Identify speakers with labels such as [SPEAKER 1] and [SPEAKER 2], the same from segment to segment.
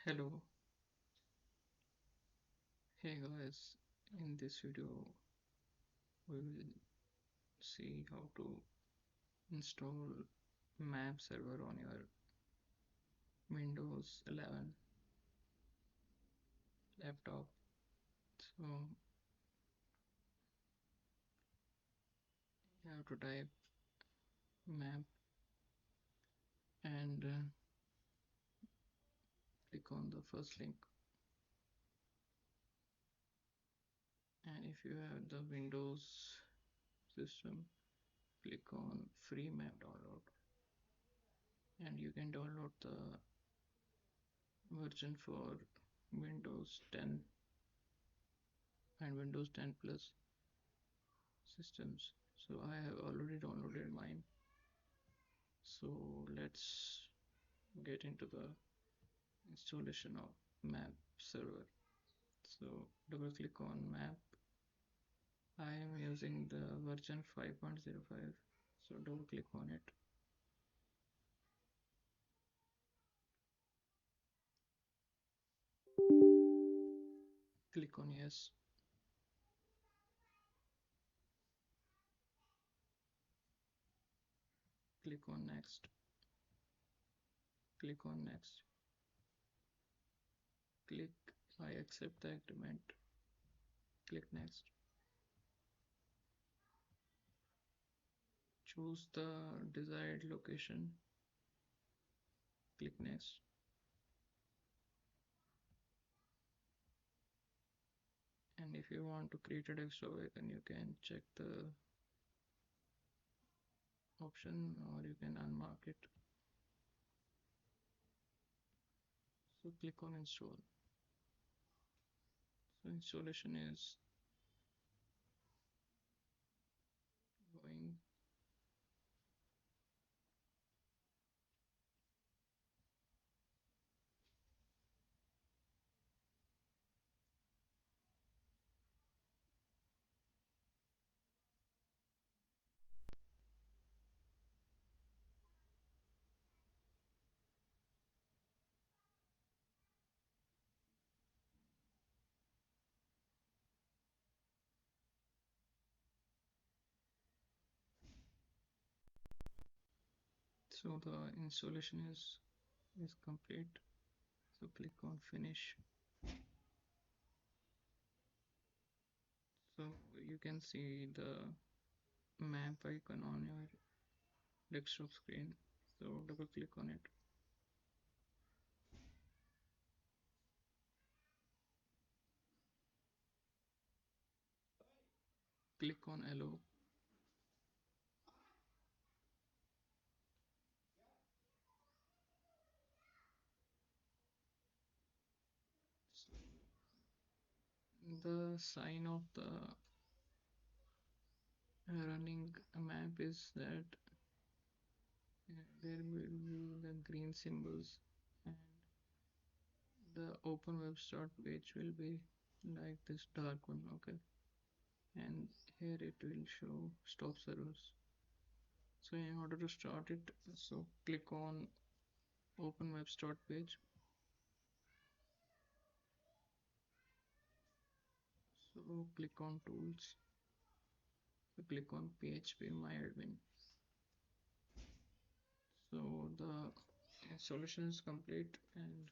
[SPEAKER 1] Hello, hey guys, in this video we will see how to install Mamp server on your Windows 11 laptop. So you have to type Mamp and click on the first link, and if you have the Windows system, click on free Mamp download, and you can download the version for Windows 10 and Windows 10 Plus systems. So I have already downloaded mine. So let's get into the installation of Mamp server. So double click on Mamp. I am using the version 5.05. So double click on it. Click on yes. Click on next. Click on next. Click I accept the agreement. Click next. Choose the desired location. Click next. And if you want to create a desktop icon, you can check the option or you can unmark it. So click on install. So installation is going. So the installation is complete. So click on finish. So you can see the map icon on your desktop screen. So double click on it. Click on allow. The sign of the running map is that there will be the green symbols, and the open web start page will be like this dark one. Okay, and here it will show stop servers. So in order to start it, so click on open web start page. So click on tools. So click on PHP my admin. So the solution is complete, and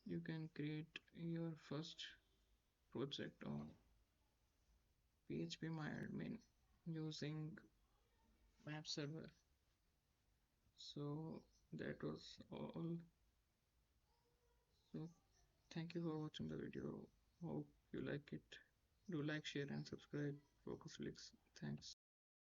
[SPEAKER 1] you can create your first project on PHP my admin using map server. So that was all. So thank you for watching the video. Hope you like it. Do like, share, and subscribe. Focus Flix. Thanks.